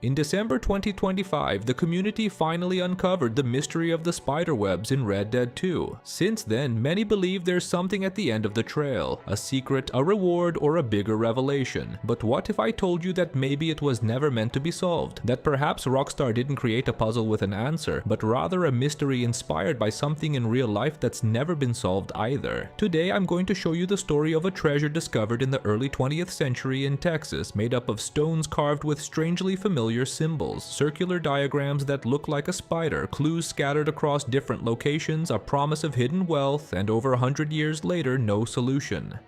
In December 2025, the community finally uncovered the mystery of the spiderwebs in Red Dead 2. Since then, many believe there's something at the end of the trail, a secret, a reward, or a bigger revelation. But what if I told you that maybe it was never meant to be solved? That perhaps Rockstar didn't create a puzzle with an answer, but rather a mystery inspired by something in real life that's never been solved either. Today, I'm going to show you the story of a treasure discovered in the early 20th century in Texas, made up of stones carved with strangely familiar symbols, circular diagrams that look like a spider, clues scattered across different locations, a promise of hidden wealth, and over 100 years later, no solution.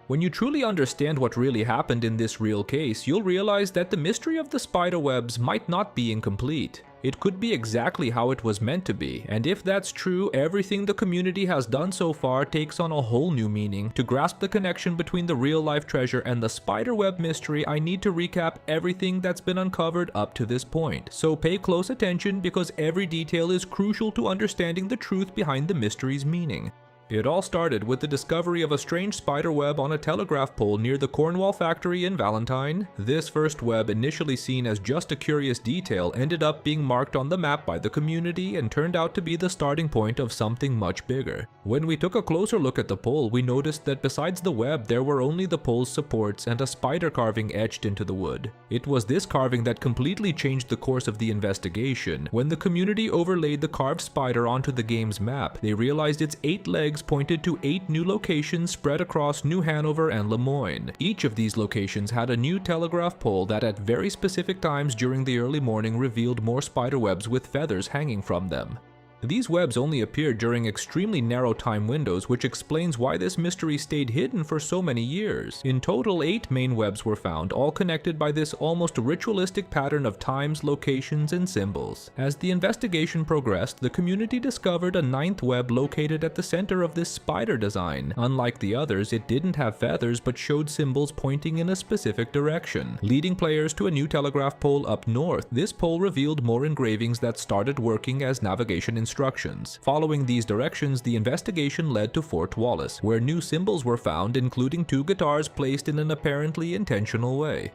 When you truly understand what really happened in this real case, you'll realize that the mystery of the spiderwebs might not be incomplete. It could be exactly how it was meant to be, and if that's true, everything the community has done so far takes on a whole new meaning. To grasp the connection between the real-life treasure and the spiderweb mystery, I need to recap everything that's been uncovered up to this point. So pay close attention because every detail is crucial to understanding the truth behind the mystery's meaning. It all started with the discovery of a strange spider web on a telegraph pole near the Cornwall factory in Valentine. This first web, initially seen as just a curious detail, ended up being marked on the map by the community and turned out to be the starting point of something much bigger. When we took a closer look at the pole, we noticed that besides the web, there were only the pole's supports and a spider carving etched into the wood. It was this carving that completely changed the course of the investigation. When the community overlaid the carved spider onto the game's map, they realized its 8 legs pointed to 8 new locations spread across New Hanover and Lemoyne. Each of these locations had a new telegraph pole that at very specific times during the early morning revealed more spiderwebs with feathers hanging from them. These webs only appeared during extremely narrow time windows, which explains why this mystery stayed hidden for so many years. In total, 8 main webs were found, all connected by this almost ritualistic pattern of times, locations, and symbols. As the investigation progressed, the community discovered a 9th web located at the center of this spider design. Unlike the others, it didn't have feathers but showed symbols pointing in a specific direction, leading players to a new telegraph pole up north. This pole revealed more engravings that started working as navigation instructions. Following these directions, the investigation led to Fort Wallace, where new symbols were found, including 2 guitars placed in an apparently intentional way.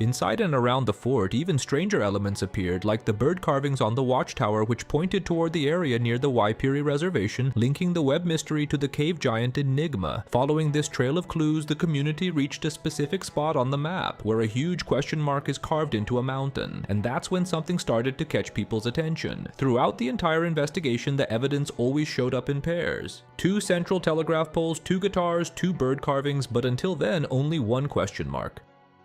Inside and around the fort, even stranger elements appeared, like the bird carvings on the watchtower which pointed toward the area near the Waipiri Reservation, linking the web mystery to the cave giant Enigma. Following this trail of clues, the community reached a specific spot on the map, where a huge question mark is carved into a mountain, and that's when something started to catch people's attention. Throughout the entire investigation, the evidence always showed up in pairs. 2 central telegraph poles, 2 guitars, 2 bird carvings, but until then, only 1 question mark.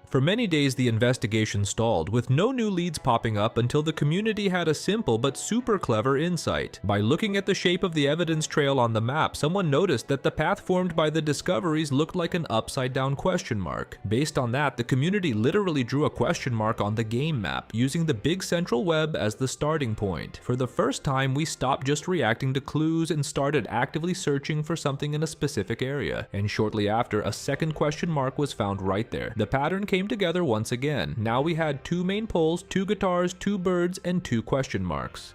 For many days the investigation stalled, with no new leads popping up until the community had a simple but super clever insight. By looking at the shape of the evidence trail on the map, someone noticed that the path formed by the discoveries looked like an upside-down question mark. Based on that, the community literally drew a question mark on the game map, using the big central web as the starting point. For the first time, we stopped just reacting to clues and started actively searching for something in a specific area. And shortly after, a second question mark was found right there. The pattern came together once again. Now we had 2 main poles, 2 guitars, 2 birds, and 2 question marks.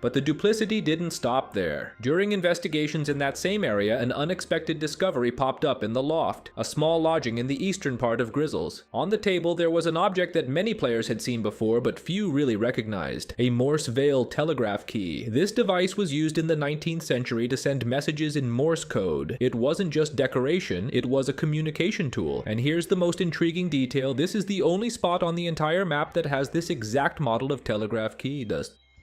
But the duplicity didn't stop there. During investigations in that same area, an unexpected discovery popped up in the loft, a small lodging in the eastern part of Grizzles. On the table, there was an object that many players had seen before, but few really recognized: a Morse veil telegraph key. This device was used in the 19th century to send messages in Morse code. It wasn't just decoration, it was a communication tool. And here's the most intriguing detail: this is the only spot on the entire map that has this exact model of telegraph key.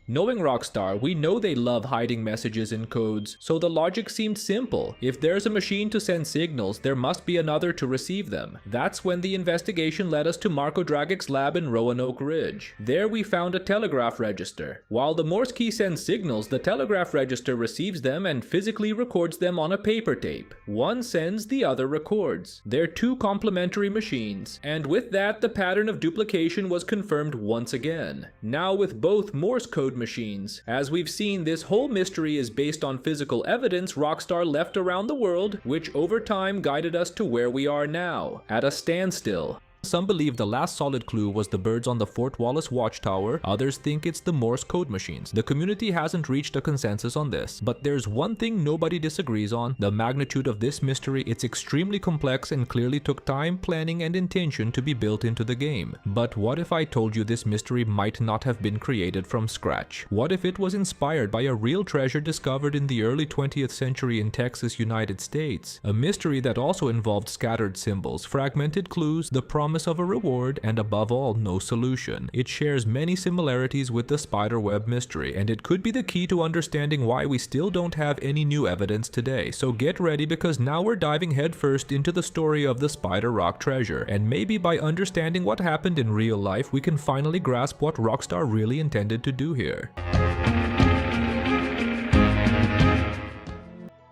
Knowing Rockstar, we know they love hiding messages in codes, so the logic seemed simple. If there's a machine to send signals, there must be another to receive them. That's when the investigation led us to Marko Dragic's lab in Roanoke Ridge. There we found a telegraph register. While the Morse key sends signals, the telegraph register receives them and physically records them on a paper tape. One sends, the other records. They're 2 complementary machines, and with that, the pattern of duplication was confirmed once again. Now with both Morse code machines. As we've seen, this whole mystery is based on physical evidence Rockstar left around the world, which over time guided us to where we are now, at a standstill. Some believe the last solid clue was the birds on the Fort Wallace watchtower, others think it's the Morse code machines. The community hasn't reached a consensus on this, but there's one thing nobody disagrees on: the magnitude of this mystery. It's extremely complex and clearly took time, planning, and intention to be built into the game. But what if I told you this mystery might not have been created from scratch? What if it was inspired by a real treasure discovered in the early 20th century in Texas, United States? A mystery that also involved scattered symbols, fragmented clues, the promise of a reward, and above all, no solution. It shares many similarities with the spiderweb mystery, and it could be the key to understanding why we still don't have any new evidence today. So get ready, because now we're diving headfirst into the story of the Spider Rock treasure, and maybe by understanding what happened in real life, we can finally grasp what Rockstar really intended to do here.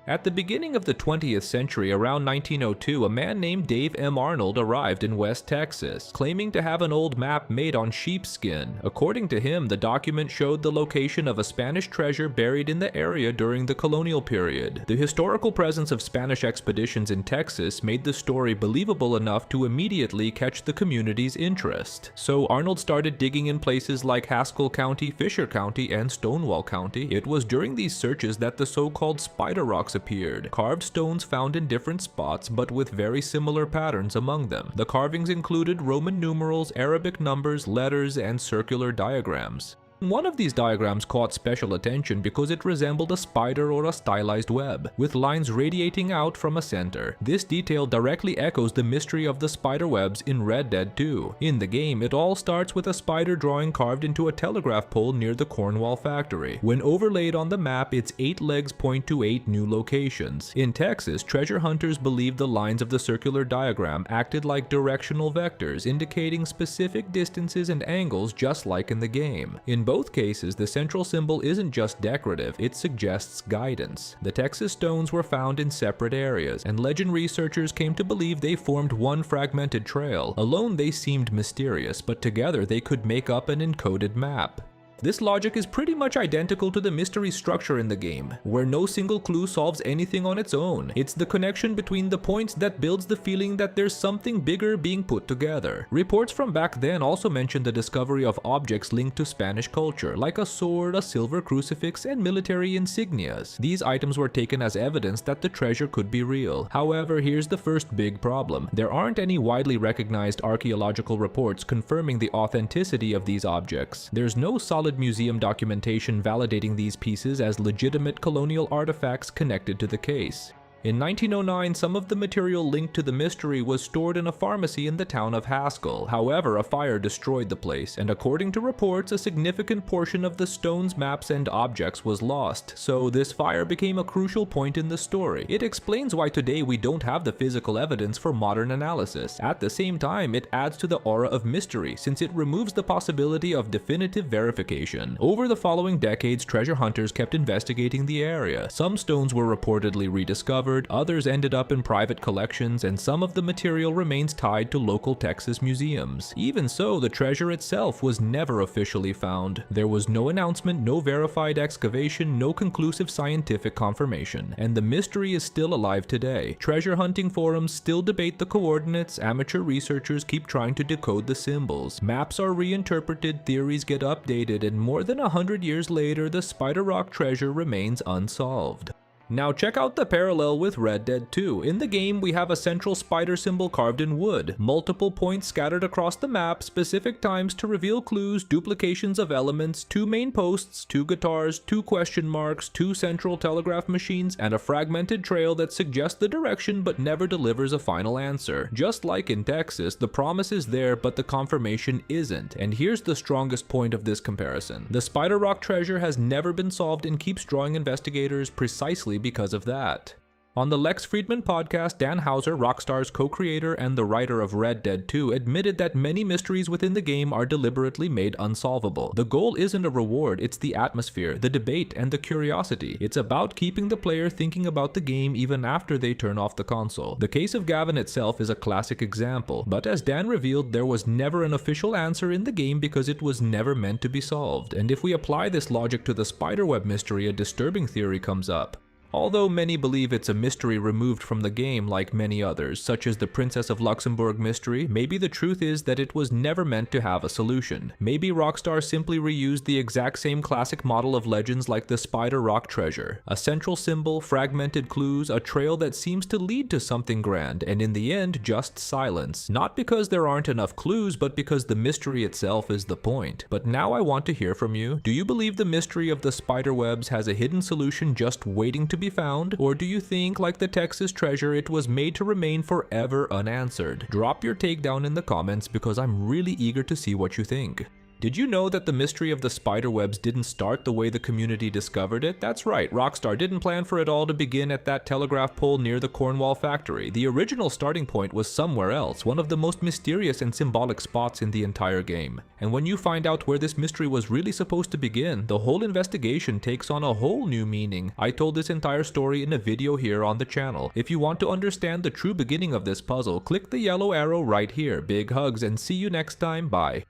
At the beginning of the 20th century, around 1902, a man named Dave M. Arnold arrived in West Texas, claiming to have an old map made on sheepskin. According to him, the document showed the location of a Spanish treasure buried in the area during the colonial period. The historical presence of Spanish expeditions in Texas made the story believable enough to immediately catch the community's interest. So Arnold started digging in places like Haskell County, Fisher County, and Stonewall County. It was during these searches that the so-called spider rocks appeared, carved stones found in different spots but with very similar patterns among them. The carvings included Roman numerals, Arabic numbers, letters, and circular diagrams. One of these diagrams caught special attention because it resembled a spider or a stylized web, with lines radiating out from a center. This detail directly echoes the mystery of the spider webs in Red Dead 2. In the game, it all starts with a spider drawing carved into a telegraph pole near the Cornwall factory. When overlaid on the map, its 8 legs point to 8 new locations. In Texas, treasure hunters believe the lines of the circular diagram acted like directional vectors, indicating specific distances and angles just like in the game. In both cases, the central symbol isn't just decorative, it suggests guidance. The Texas stones were found in separate areas, and legend researchers came to believe they formed one fragmented trail. Alone they seemed mysterious, but together they could make up an encoded map. This logic is pretty much identical to the mystery structure in the game, where no single clue solves anything on its own. It's the connection between the points that builds the feeling that there's something bigger being put together. Reports from back then also mentioned the discovery of objects linked to Spanish culture, like a sword, a silver crucifix, and military insignias. These items were taken as evidence that the treasure could be real. However, here's the first big problem. There aren't any widely recognized archaeological reports confirming the authenticity of these objects. There's no solid museum documentation validating these pieces as legitimate colonial artifacts connected to the case. In 1909, some of the material linked to the mystery was stored in a pharmacy in the town of Haskell. However, a fire destroyed the place, and according to reports, a significant portion of the stones, maps, and objects was lost. So this fire became a crucial point in the story. It explains why today we don't have the physical evidence for modern analysis. At the same time, it adds to the aura of mystery, since it removes the possibility of definitive verification. Over the following decades, treasure hunters kept investigating the area. Some stones were reportedly rediscovered, others ended up in private collections, and some of the material remains tied to local Texas museums. Even so, the treasure itself was never officially found. There was no announcement, no verified excavation, no conclusive scientific confirmation, and the mystery is still alive today. Treasure hunting forums still debate the coordinates, amateur researchers keep trying to decode the symbols, maps are reinterpreted, theories get updated, and more than 100 years later, the Spider Rock treasure remains unsolved. Now check out the parallel with Red Dead 2. In the game, we have a central spider symbol carved in wood, multiple points scattered across the map, specific times to reveal clues, duplications of elements, 2 main posts, 2 guitars, 2 question marks, 2 central telegraph machines, and a fragmented trail that suggests the direction but never delivers a final answer. Just like in Texas, the promise is there but the confirmation isn't. And here's the strongest point of this comparison. The Spider Rock treasure has never been solved and keeps drawing investigators precisely because of that. On the Lex Friedman podcast, Dan Houser, Rockstar's co-creator and the writer of Red Dead 2, admitted that many mysteries within the game are deliberately made unsolvable. The goal isn't a reward, it's the atmosphere, the debate, and the curiosity. It's about keeping the player thinking about the game even after they turn off the console. The case of Gavin itself is a classic example, but as Dan revealed, there was never an official answer in the game because it was never meant to be solved. And if we apply this logic to the spiderweb mystery, a disturbing theory comes up. Although many believe it's a mystery removed from the game like many others, such as the Princess of Luxembourg mystery, maybe the truth is that it was never meant to have a solution. Maybe Rockstar simply reused the exact same classic model of legends like the Spider Rock treasure. A central symbol, fragmented clues, a trail that seems to lead to something grand, and in the end, just silence. Not because there aren't enough clues, but because the mystery itself is the point. But now I want to hear from you. Do you believe the mystery of the spiderwebs has a hidden solution just waiting to be found? Or do you think, like the Texas treasure, it was made to remain forever unanswered? Drop your take down in the comments because I'm really eager to see what you think. Did you know that the mystery of the spiderwebs didn't start the way the community discovered it? That's right, Rockstar didn't plan for it all to begin at that telegraph pole near the Cornwall factory. The original starting point was somewhere else, one of the most mysterious and symbolic spots in the entire game. And when you find out where this mystery was really supposed to begin, the whole investigation takes on a whole new meaning. I told this entire story in a video here on the channel. If you want to understand the true beginning of this puzzle, click the yellow arrow right here. Big hugs and see you next time, bye.